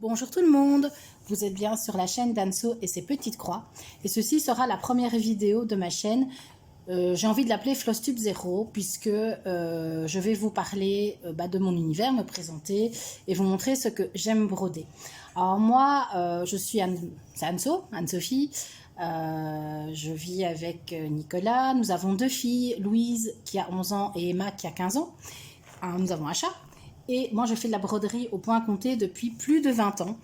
Bonjour tout le monde, vous êtes bien sur la chaîne d'Anso et ses petites croix. Et ceci sera la première vidéo de ma chaîne. J'ai envie de l'appeler Flosstube 0 puisque je vais vous parler de mon univers, me présenter et vous montrer ce que j'aime broder. Alors moi, je suis Anne-Sophie. Je vis avec Nicolas. Nous avons deux filles, Louise qui a 11 ans et Emma qui a 15 ans. Nous avons un chat. Et moi, je fais de la broderie au point compté depuis plus de 20 ans.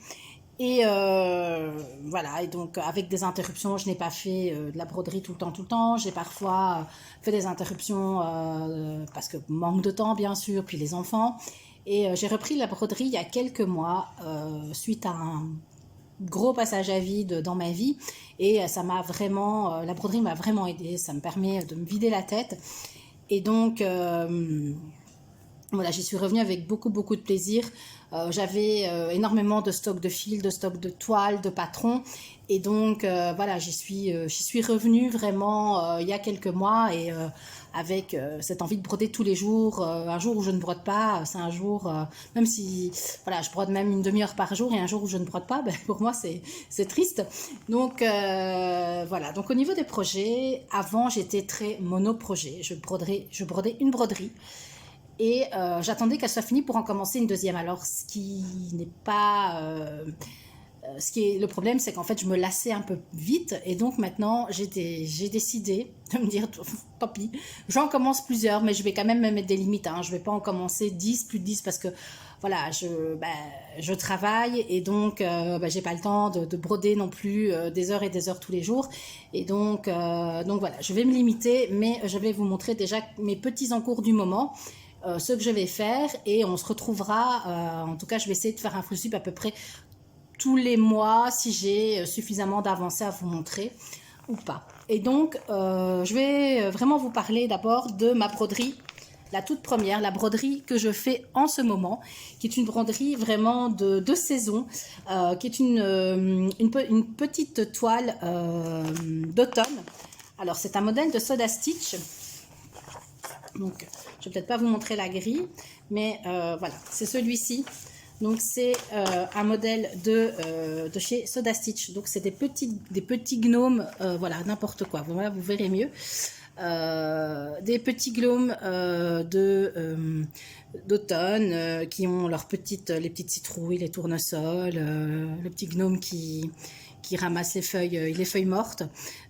Et voilà, et donc avec des interruptions, je n'ai pas fait de la broderie tout le temps. J'ai parfois fait des interruptions parce que manque de temps, bien sûr, puis les enfants. Et j'ai repris la broderie il y a quelques mois suite à un gros passage à vide dans ma vie. Et ça m'a vraiment, la broderie m'a vraiment aidée. Ça me permet de me vider la tête. Et donc... voilà, j'y suis revenue avec beaucoup de plaisir. J'avais énormément de stock de fils, de stock de toiles, de patrons. Et donc, voilà, j'y suis revenue vraiment il y a quelques mois et avec cette envie de broder tous les jours. Un jour où je ne brode pas, c'est un jour, même si voilà, je brode même une demi-heure par jour et un jour où je ne brode pas, pour moi, c'est triste. Donc, voilà. Donc, au niveau des projets, avant, j'étais très monoprojet. Je brodais une broderie. Et j'attendais qu'elle soit finie pour en commencer une deuxième. Alors, ce qui n'est pas... le problème, c'est qu'en fait, je me lassais un peu vite. Et donc, maintenant, j'ai décidé de me dire, tant pis, j'en commence plusieurs, mais je vais quand même me mettre des limites. Je ne vais pas en commencer 10, plus de 10, parce que, voilà, je travaille. Et donc, j'ai pas le temps de broder non plus des heures et des heures tous les jours. Et donc voilà, je vais me limiter, mais je vais vous montrer déjà mes petits encours du moment. Ce que je vais faire et on se retrouvera, en tout cas je vais essayer de faire un Flosstube à peu près tous les mois si j'ai suffisamment d'avancées à vous montrer ou pas. Et donc je vais vraiment vous parler d'abord de ma broderie, la toute première, la broderie que je fais en ce moment, qui est une broderie vraiment de saison, qui est une petite toile d'automne. Alors c'est un modèle de Soda Stitch. Donc, je ne vais peut-être pas vous montrer la grille, mais voilà, c'est celui-ci. Donc, c'est un modèle de chez Soda Stitch. Donc, c'est des petits gnomes, voilà, n'importe quoi. Voilà, vous verrez mieux. Des petits gnomes d'automne qui ont les petites citrouilles, les tournesols, le petit gnome qui ramasse les feuilles mortes.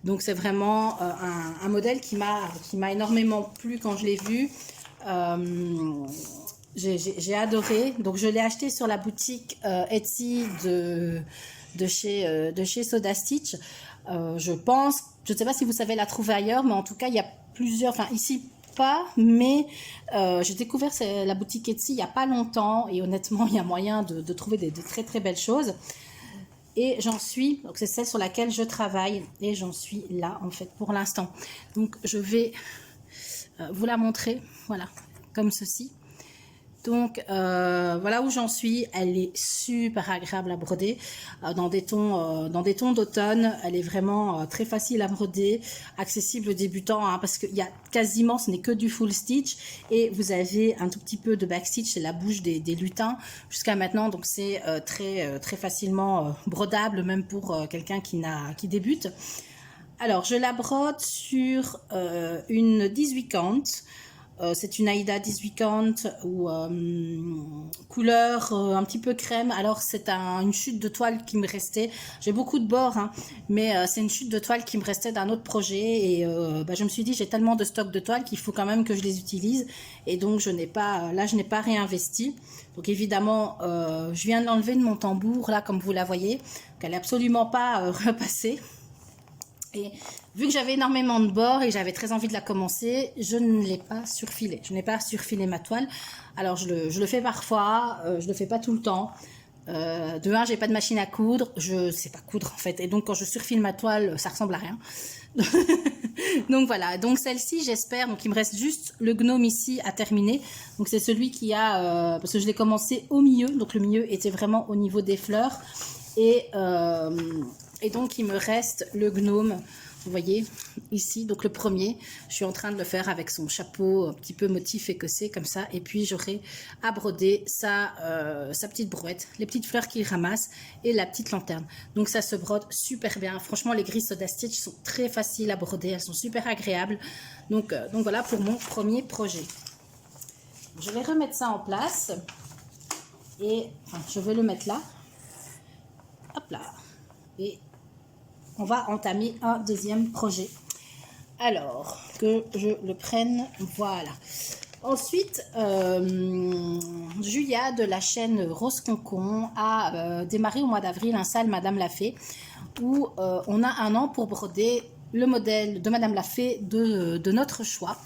Donc c'est vraiment un modèle qui m'a énormément plu quand je l'ai vu. J'ai adoré. Donc je l'ai acheté sur la boutique Etsy de chez Soda Stitch. Je ne sais pas si vous savez la trouver ailleurs, mais en tout cas il y a plusieurs, enfin ici pas, mais j'ai découvert la boutique Etsy il n'y a pas longtemps et honnêtement il y a moyen de trouver de très belles choses. Et donc c'est celle sur laquelle je travaille et j'en suis là en fait pour l'instant. Donc je vais vous la montrer, voilà, comme ceci. Donc voilà où j'en suis. Elle est super agréable à broder dans des tons d'automne. Elle est vraiment très facile à broder, accessible aux débutants parce qu'il y a quasiment, ce n'est que du full stitch et vous avez un tout petit peu de backstitch, c'est la bouche des lutins jusqu'à maintenant. Donc c'est très facilement brodable même pour quelqu'un qui débute. Alors je la brode sur une 18 count. C'est une Aïda 18 count ou couleur un petit peu crème. Alors c'est une chute de toile qui me restait. J'ai beaucoup de bords, mais c'est une chute de toile qui me restait d'un autre projet. Et je me suis dit, j'ai tellement de stock de toiles qu'il faut quand même que je les utilise. Et donc je n'ai pas réinvesti. Donc évidemment, je viens de l'enlever de mon tambour, là comme vous la voyez. Donc, elle n'est absolument pas repassée. Et vu que j'avais énormément de bords et que j'avais très envie de la commencer, je ne l'ai pas surfilé. Je n'ai pas surfilé ma toile. Alors je le fais parfois, je le fais pas tout le temps. De un, j'ai pas de machine à coudre, je sais pas coudre en fait. Et donc quand je surfile ma toile, ça ressemble à rien. Donc voilà, donc celle-ci j'espère, donc il me reste juste le gnome ici à terminer. Donc c'est celui qui a, parce que je l'ai commencé au milieu, donc le milieu était vraiment au niveau des fleurs. Et donc il me reste le gnome, vous voyez, ici, donc le premier, je suis en train de le faire avec son chapeau un petit peu motif écossais, comme ça, et puis j'aurai à broder sa petite brouette, les petites fleurs qu'il ramasse, et la petite lanterne. Donc ça se brode super bien. Franchement, les grilles Soda Stitch sont très faciles à broder, elles sont super agréables. Donc voilà pour mon premier projet. Je vais remettre ça en place, et enfin, je vais le mettre là. Hop là. Et on va entamer un deuxième projet. Alors, que je le prenne, voilà. Ensuite, Julia de la chaîne Rose Concon a démarré au mois d'avril un sale Madame la Fée où on a un an pour broder le modèle de Madame la Fée de notre choix.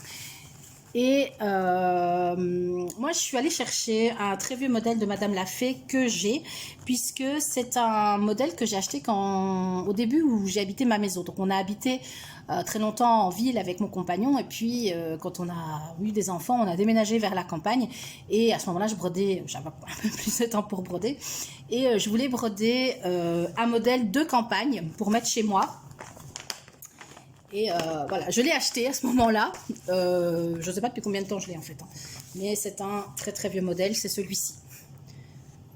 Et moi, je suis allée chercher un très vieux modèle de Madame la Fée que j'ai, puisque c'est un modèle que j'ai acheté au début où j'ai habité ma maison. Donc, on a habité très longtemps en ville avec mon compagnon, et puis quand on a eu des enfants, on a déménagé vers la campagne. Et à ce moment-là, je brodais, j'avais un peu plus de temps pour broder, et je voulais broder un modèle de campagne pour mettre chez moi. Et voilà, je l'ai acheté à ce moment-là. Je ne sais pas depuis combien de temps je l'ai en fait. Hein. Mais c'est un très très vieux modèle, c'est celui-ci.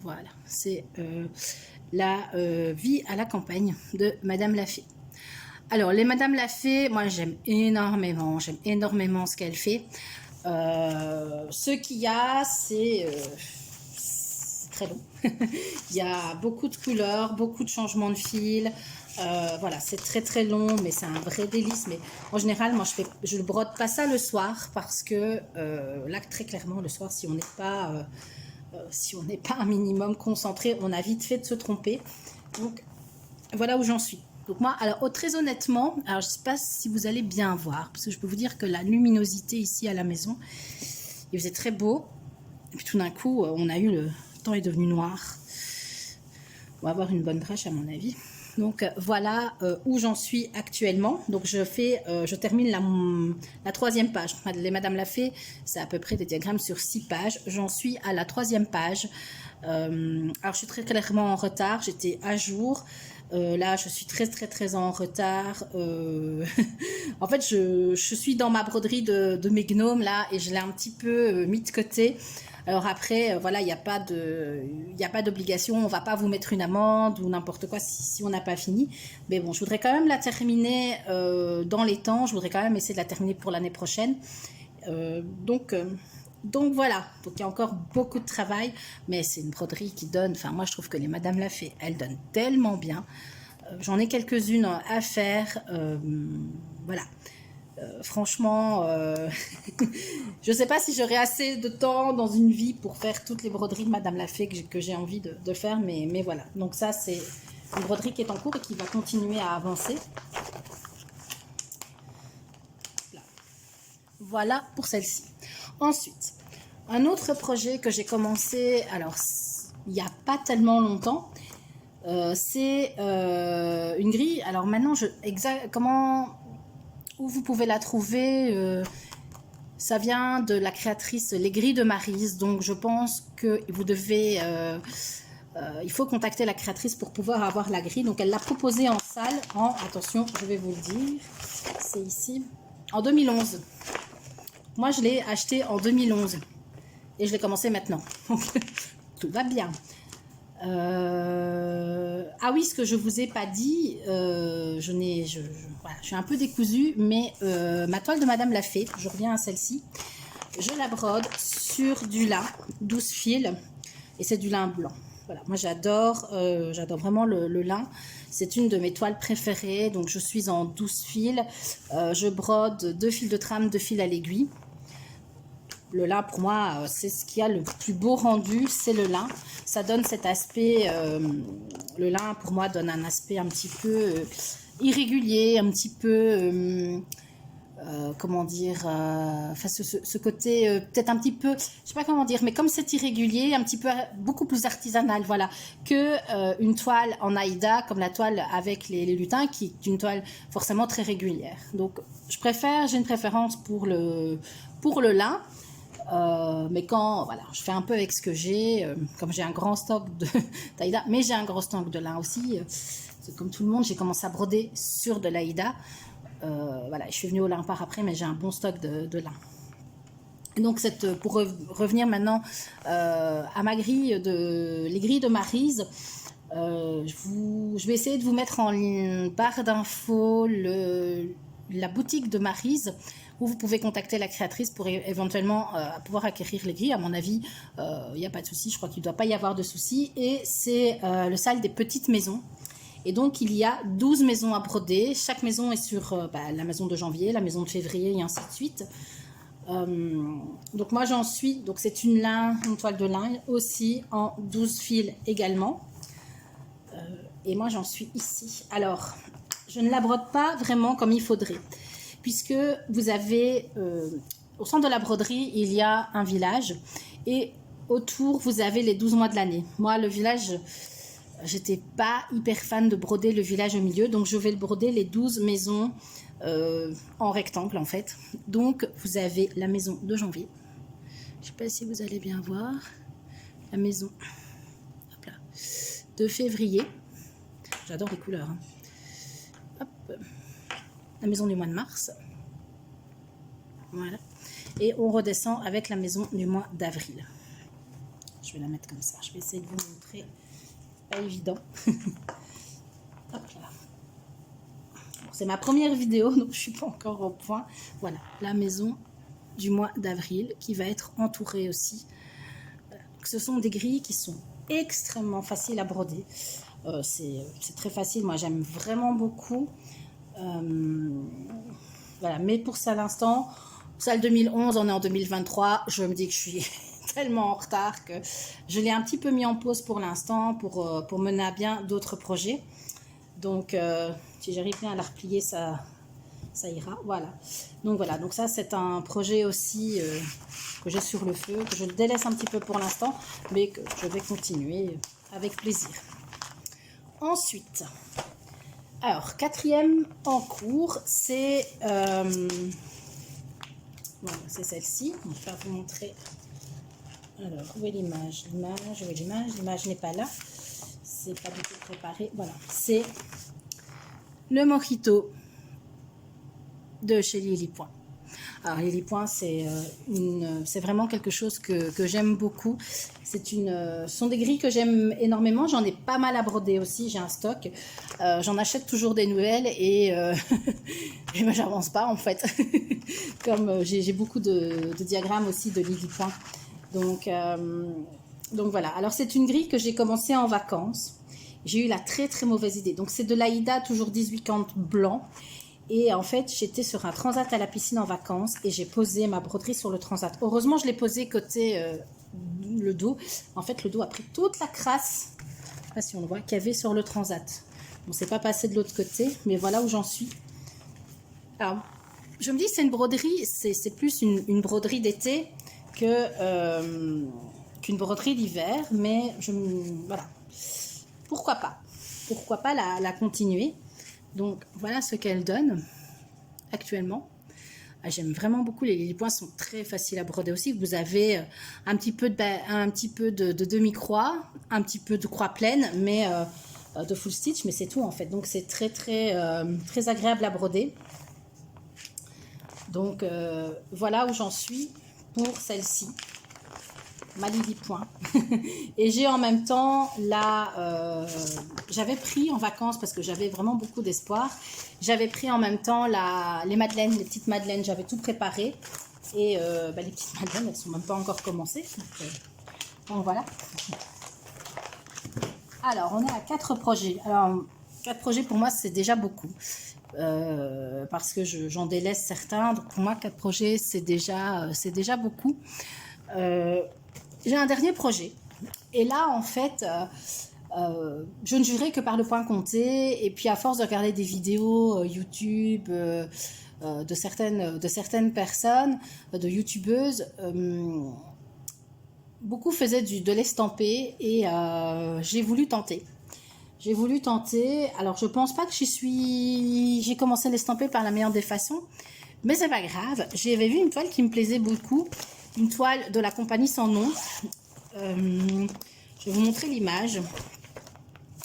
Voilà, c'est la vie à la campagne de Madame la Fée. Alors, les Madame la Fée, moi j'aime énormément ce qu'elle fait. Ce qu'il y a, c'est très long. Il y a beaucoup de couleurs, beaucoup de changements de fil. Voilà, c'est très très long, mais c'est un vrai délice. Mais en général, moi je ne brode pas ça le soir parce que là, très clairement, le soir, si on n'est pas un minimum concentré, on a vite fait de se tromper. Donc voilà où j'en suis. Donc moi, alors très honnêtement, alors je ne sais pas si vous allez bien voir, parce que je peux vous dire que la luminosité ici à la maison, il faisait très beau. Et puis tout d'un coup, on a eu le temps est devenu noir. On va avoir une bonne brèche à mon avis. Donc voilà où j'en suis actuellement. Donc je termine la troisième page. Les Madame la Fée, c'est à peu près des diagrammes sur 6 pages. J'en suis à la troisième page. Alors je suis très clairement en retard. J'étais à jour. Là, je suis très très très en retard. En fait, je suis dans ma broderie de mes gnomes là et je l'ai un petit peu mis de côté. Alors après, voilà, il n'y a pas d'obligation, on ne va pas vous mettre une amende ou n'importe quoi si on n'a pas fini. Mais bon, je voudrais quand même la terminer dans les temps, je voudrais quand même essayer de la terminer pour l'année prochaine. Donc voilà, donc il y a encore beaucoup de travail, mais c'est une broderie qui donne, enfin moi je trouve que les Madame la Fée, elles donnent tellement bien. J'en ai quelques-unes à faire, voilà. Franchement, je ne sais pas si j'aurai assez de temps dans une vie pour faire toutes les broderies de Madame la Fée que j'ai envie de faire, mais voilà. Donc ça, c'est une broderie qui est en cours et qui va continuer à avancer. Voilà pour celle-ci. Ensuite, un autre projet que j'ai commencé, alors il n'y a pas tellement longtemps, c'est une grille. Alors maintenant, où vous pouvez la trouver, ça vient de la créatrice Les Grilles de Maryse, donc je pense que vous devez, il faut contacter la créatrice pour pouvoir avoir la grille. Donc elle l'a proposée en salle attention, je vais vous le dire, c'est ici, en 2011. Moi je l'ai acheté en 2011 et je l'ai commencé maintenant, donc tout va bien. Ah oui, ce que je vous ai pas dit, voilà, je suis un peu décousue, mais ma toile de Madame la Fée, je reviens à celle-ci, je la brode sur du lin 12 fils et c'est du lin blanc. Voilà, moi j'adore vraiment le lin, c'est une de mes toiles préférées, donc je suis en 12 fils, je brode 2 fils de trame, 2 fils à l'aiguille. Le lin, pour moi, c'est ce qui a le plus beau rendu, c'est le lin. Ça donne cet aspect, le lin, pour moi, donne un aspect un petit peu irrégulier, un petit peu, comment dire, enfin, ce côté, peut-être un petit peu, je sais pas comment dire, mais comme c'est irrégulier, un petit peu, beaucoup plus artisanal, voilà, que une toile en Aïda, comme la toile avec les lutins, qui est une toile forcément très régulière. Donc, j'ai une préférence pour le lin. Mais quand voilà, je fais un peu avec ce que j'ai, comme j'ai un grand stock d'Aïda, mais j'ai un gros stock de lin aussi, comme tout le monde, j'ai commencé à broder sur de l'Aïda. Voilà, je suis venue au lin par après, mais j'ai un bon stock de lin. Donc, pour revenir maintenant à ma grille, les grilles de Maryse, je vais essayer de vous mettre en barre d'infos la boutique de Maryse, où vous pouvez contacter la créatrice pour éventuellement pouvoir acquérir les grilles. À mon avis, il n'y a pas de souci, je crois qu'il ne doit pas y avoir de souci. Et c'est le salle des petites maisons. Et donc, il y a 12 maisons à broder. Chaque maison est sur la maison de janvier, la maison de février et ainsi de suite. Donc moi j'en suis, donc c'est une toile de lin aussi en 12 fils également. Et moi j'en suis ici. Alors, je ne la brode pas vraiment comme il faudrait, puisque vous avez, au centre de la broderie, il y a un village, et autour, vous avez les 12 mois de l'année. Moi, le village, j'étais pas hyper fan de broder le village au milieu, donc je vais le broder les 12 maisons en rectangle en fait. Donc vous avez la maison de janvier, je sais pas si vous allez bien voir, la maison de février, j'adore les couleurs, hein. Hop. La maison du mois de mars, voilà, et on redescend avec la maison du mois d'avril. Je vais la mettre comme ça, je vais essayer de vous montrer, pas évident. Hop là. C'est ma première vidéo, donc je suis pas encore au point. Voilà, la maison du mois d'avril qui va être entourée aussi. Ce sont des grilles qui sont extrêmement faciles à broder. C'est très facile, moi j'aime vraiment beaucoup. Voilà, mais pour ça, à l'instant, salle 2011, on est en 2023. Je me dis que je suis tellement en retard que je l'ai un petit peu mis en pause pour l'instant pour mener à bien d'autres projets. Donc, si j'arrive bien à la replier, ça ira. Voilà. Donc, voilà. Donc, ça, c'est un projet aussi que j'ai sur le feu, que je délaisse un petit peu pour l'instant, mais que je vais continuer avec plaisir. Ensuite, alors, quatrième en cours, c'est voilà, c'est celle-ci. Je vais vous montrer. Alors, où est l'image? L'image n'est pas là. C'est pas du tout préparé. Voilà, c'est le mojito de chez Lily Point. Alors Lily Point, c'est vraiment quelque chose que j'aime beaucoup. Ce sont des grilles que j'aime énormément. J'en ai pas mal à broder aussi. J'ai un stock. J'en achète toujours des nouvelles et ben, j'avance pas en fait. Comme j'ai beaucoup de diagrammes aussi de Lily Point. Donc voilà. Alors c'est une grille que j'ai commencé en vacances. J'ai eu la très très mauvaise idée. Donc c'est de l'Aïda, toujours 1850 blanc. Et en fait, j'étais sur un transat à la piscine en vacances et j'ai posé ma broderie sur le transat. Heureusement, je l'ai posé côté le dos. En fait, le dos a pris toute la crasse, je ne sais pas si on le voit, qu'il y avait sur le transat. On ne s'est pas passé de l'autre côté, mais voilà où j'en suis. Alors, je me dis, c'est une broderie, c'est plus une broderie d'été qu'une broderie d'hiver, mais voilà. Pourquoi pas la continuer. Donc voilà ce qu'elle donne actuellement. J'aime vraiment beaucoup, les points sont très faciles à broder aussi. Vous avez un petit peu de demi-croix, un petit peu de croix pleine, mais de full stitch, mais c'est tout en fait. Donc c'est très très très agréable à broder. Donc voilà où j'en suis pour celle-ci, ma Lily Point. Et j'ai en même temps j'avais pris en vacances parce que j'avais vraiment beaucoup d'espoir. J'avais pris en même temps les madeleines, les petites madeleines. J'avais tout préparé et les petites madeleines, elles sont même pas encore commencées. Donc voilà. Alors on est à 4 projets. Alors 4 projets pour moi c'est déjà beaucoup. Parce que j'en délaisse certains. Donc pour moi 4 projets c'est déjà beaucoup. J'ai un dernier projet. Et là, en fait, je ne jurais que par le point compté. Et puis, à force de regarder des vidéos YouTube de certaines personnes, de youtubeuses, beaucoup faisaient de l'estampé. Et j'ai voulu tenter. Alors, je pense pas que j'ai commencé l'estampé par la meilleure des façons. Mais c'est pas grave. J'avais vu une toile qui me plaisait beaucoup. Une toile de la compagnie sans nom. Je vais vous montrer l'image.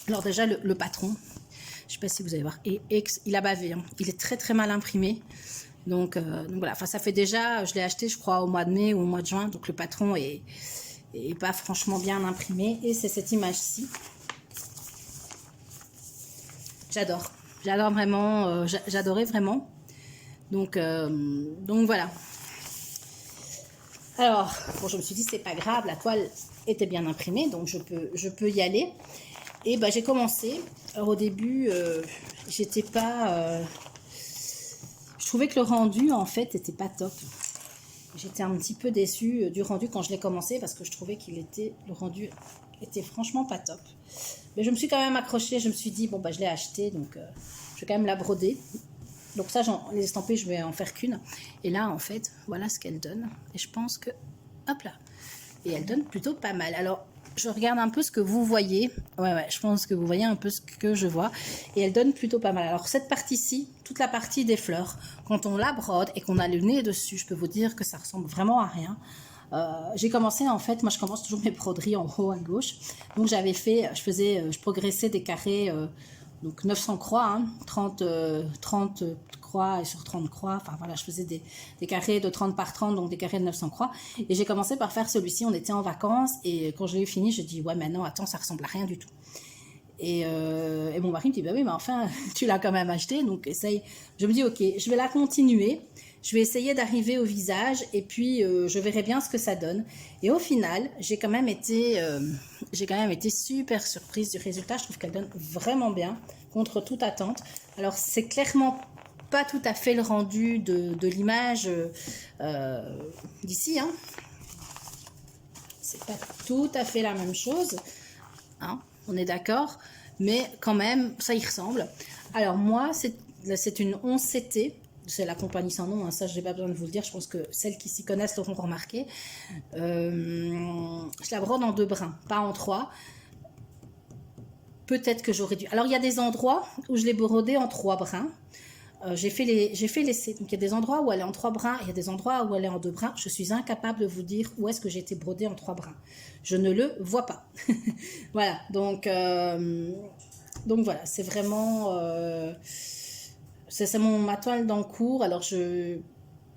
Alors déjà, le patron. Je sais pas si vous allez voir. Et il a bavé, hein. Il est très très mal imprimé. Donc voilà, enfin ça fait déjà, je l'ai acheté je crois au mois de mai ou au mois de juin, donc le patron est pas franchement bien imprimé. Et c'est cette image-ci. J'adore vraiment, j'adorais vraiment. Donc voilà. Alors, bon, je me suis dit c'est pas grave, la toile était bien imprimée, donc je peux y aller. Et ben j'ai commencé. Alors au début, j'étais pas, je trouvais que le rendu en fait était pas top. J'étais un petit peu déçue du rendu quand je l'ai commencé parce que je trouvais le rendu était franchement pas top. Mais je me suis quand même accrochée, je me suis dit bon bah je l'ai acheté, donc je vais quand même la broder. Donc ça, les estampées, je vais en faire qu'une. Et là, en fait, voilà ce qu'elle donne. Et je pense que, hop là, et elle donne plutôt pas mal. Alors, je regarde un peu ce que vous voyez. Ouais, je pense que vous voyez un peu ce que je vois. Et elle donne plutôt pas mal. Alors, cette partie-ci, toute la partie des fleurs, quand on la brode et qu'on a le nez dessus, je peux vous dire que ça ressemble vraiment à rien. J'ai commencé, en fait, moi je commence toujours mes broderies en haut à gauche. Donc, je progressais des carrés... donc 900 croix, hein, 30 croix et sur 30 croix, enfin voilà, je faisais des carrés de 30 par 30, donc des carrés de 900 croix. Et j'ai commencé par faire celui-ci, on était en vacances, et quand je l'ai eu fini, je dis ouais mais non, attends, ça ressemble à rien du tout. Et mon mari me dit bah oui mais enfin tu l'as quand même acheté, donc essaye. Je me dis ok, je vais la continuer. Je vais essayer d'arriver au visage et puis je verrai bien ce que ça donne. Et au final, j'ai quand même été super surprise du résultat. Je trouve qu'elle donne vraiment bien, contre toute attente. Alors, c'est clairement pas tout à fait le rendu de l'image d'ici. Hein. C'est pas tout à fait la même chose. Hein, on est d'accord. Mais quand même, ça y ressemble. Alors moi, c'est une 11 CT. C'est la compagnie sans nom, hein, ça je n'ai pas besoin de vous le dire, je pense que celles qui s'y connaissent l'auront remarqué. Je la brode en 2 brins, pas en 3. Peut-être que j'aurais dû... Alors il y a des endroits où je l'ai brodée en 3 brins. J'ai fait l'essai. Donc il y a des endroits où elle est en 3 brins, il y a des endroits où elle est en 2 brins. Je suis incapable de vous dire où est-ce que j'ai été brodée en 3 brins. Je ne le vois pas. Voilà, donc voilà, c'est vraiment... c'est ma toile d'encours. Alors,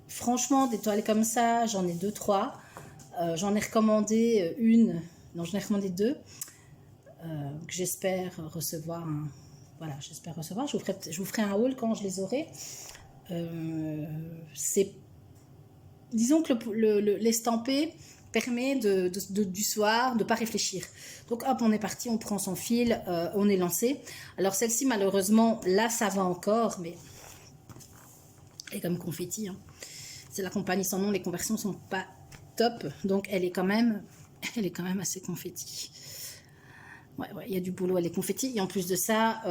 franchement, des toiles comme ça, j'en ai 2-3. J'en ai recommandé une. Non, j'en ai recommandé 2. Que j'espère recevoir. Voilà, j'espère recevoir. Je vous ferai un haul quand je les aurai. Disons que l'estampé permet du soir de ne pas réfléchir. Donc hop, on est parti, on prend son fil, on est lancé. Alors celle-ci, malheureusement, là ça va encore, mais elle est comme confetti. Hein. C'est la compagnie sans nom, les conversions sont pas top, donc elle est quand même assez confetti. Ouais, il y a du boulot, elle est confetti. Et en plus de ça,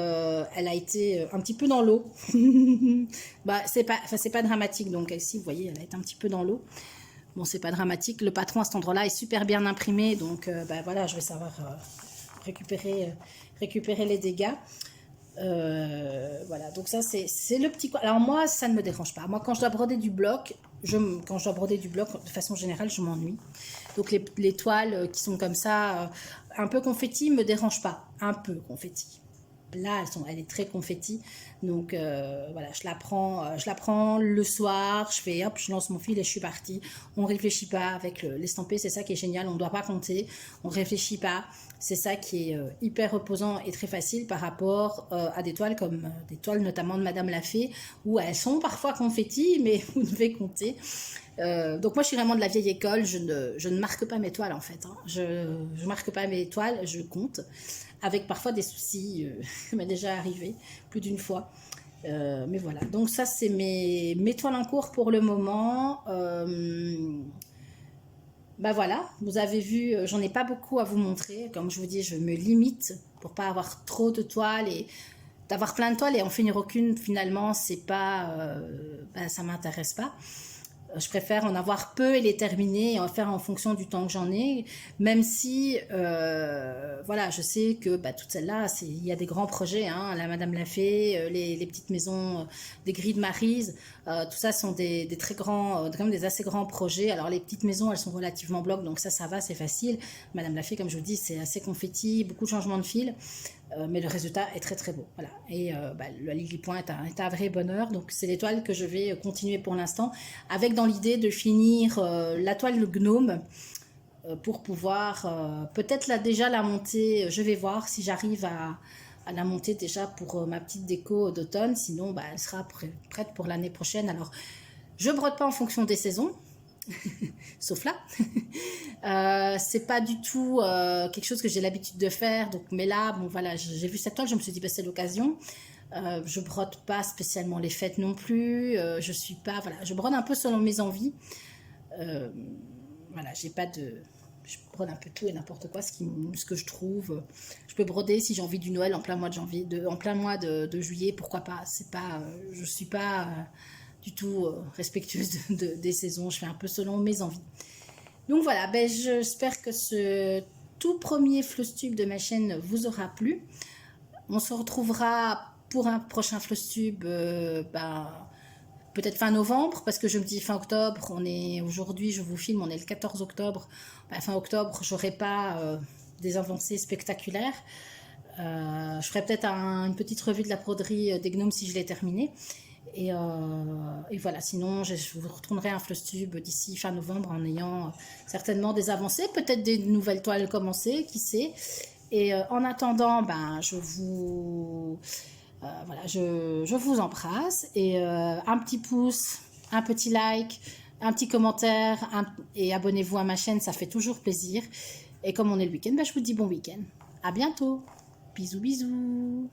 elle a été un petit peu dans l'eau. Bah, c'est pas dramatique. Donc ici, vous voyez, elle a été un petit peu dans l'eau. Bon, c'est pas dramatique. Le patron à cet endroit-là est super bien imprimé. Donc, bah, voilà, je vais savoir récupérer les dégâts. Voilà, donc ça, c'est le petit... Alors moi, ça ne me dérange pas. Moi, quand je dois broder du bloc, de façon générale, je m'ennuie. Donc les toiles qui sont comme ça, un peu confetti, me dérangent pas. Un peu confetti. Là, elle est très confetti. Donc voilà, je la prends le soir, je lance mon fil et je suis partie. On réfléchit pas avec l'estampé, c'est ça qui est génial. On ne doit pas compter, on réfléchit pas. C'est ça qui est hyper reposant et très facile par rapport à des toiles comme des toiles notamment de Madame Lafay, où elles sont parfois confetti, mais vous devez compter. Donc moi je suis vraiment de la vieille école, je ne marque pas mes toiles en fait. Hein. Je marque pas mes toiles, je compte. Avec parfois des soucis, ça m'est déjà arrivé plus d'une fois. Mais voilà, donc ça c'est mes toiles en cours pour le moment. Bah voilà, vous avez vu, j'en ai pas beaucoup à vous montrer. Comme je vous dis, je me limite pour pas avoir trop de toiles et d'avoir plein de toiles et en finir aucune finalement, c'est pas, ça m'intéresse pas. Je préfère en avoir peu et les terminer et en faire en fonction du temps que j'en ai, même si, voilà, je sais que toutes celles-là, il y a des grands projets, hein, la Madame Lafay, les petites maisons des grilles de Maryse, tout ça sont des très grands, quand même des assez grands projets. Alors les petites maisons, elles sont relativement blocs, donc ça va, c'est facile. Madame Lafay, comme je vous dis, c'est assez confetti, beaucoup de changements de fil. mais le résultat est très très beau. Voilà. Et le Lily Point est un vrai bonheur. Donc c'est l'étoile que je vais continuer pour l'instant, avec dans l'idée de finir la toile gnome pour pouvoir peut-être déjà la monter. Je vais voir si j'arrive à la monter déjà pour ma petite déco d'automne. Sinon, elle sera prête pour l'année prochaine. Alors, je brode pas en fonction des saisons. Sauf là. C'est pas du tout quelque chose que j'ai l'habitude de faire. Donc, mais là, bon voilà, j'ai vu cette toile, je me suis dit, c'est l'occasion. Je brode pas spécialement les fêtes non plus. Je suis pas, voilà, je brode un peu selon mes envies. Voilà, j'ai pas de, je brode un peu tout et n'importe quoi, ce que je trouve. Je peux broder si j'ai envie du Noël en plein mois de janvier, en plein mois de juillet, pourquoi pas. C'est pas, je suis pas du tout respectueuse des saisons. Je fais un peu selon mes envies. Donc voilà, j'espère que ce tout premier Flosstube de ma chaîne vous aura plu. On se retrouvera pour un prochain Flosstube peut-être fin novembre, parce que je me dis fin octobre, aujourd'hui, je vous filme, on est le 14 octobre. Fin octobre, j'aurai pas des avancées spectaculaires. Je ferai peut-être une petite revue de la broderie des gnomes si je l'ai terminée. Et voilà, sinon je vous retournerai un Flosstube d'ici fin novembre en ayant certainement des avancées, peut-être des nouvelles toiles commencées, qui sait. Et en attendant, je vous embrasse et un petit pouce, un petit like, un petit commentaire et abonnez-vous à ma chaîne, ça fait toujours plaisir. Et comme on est le week-end, je vous dis bon week-end. À bientôt. Bisous, bisous.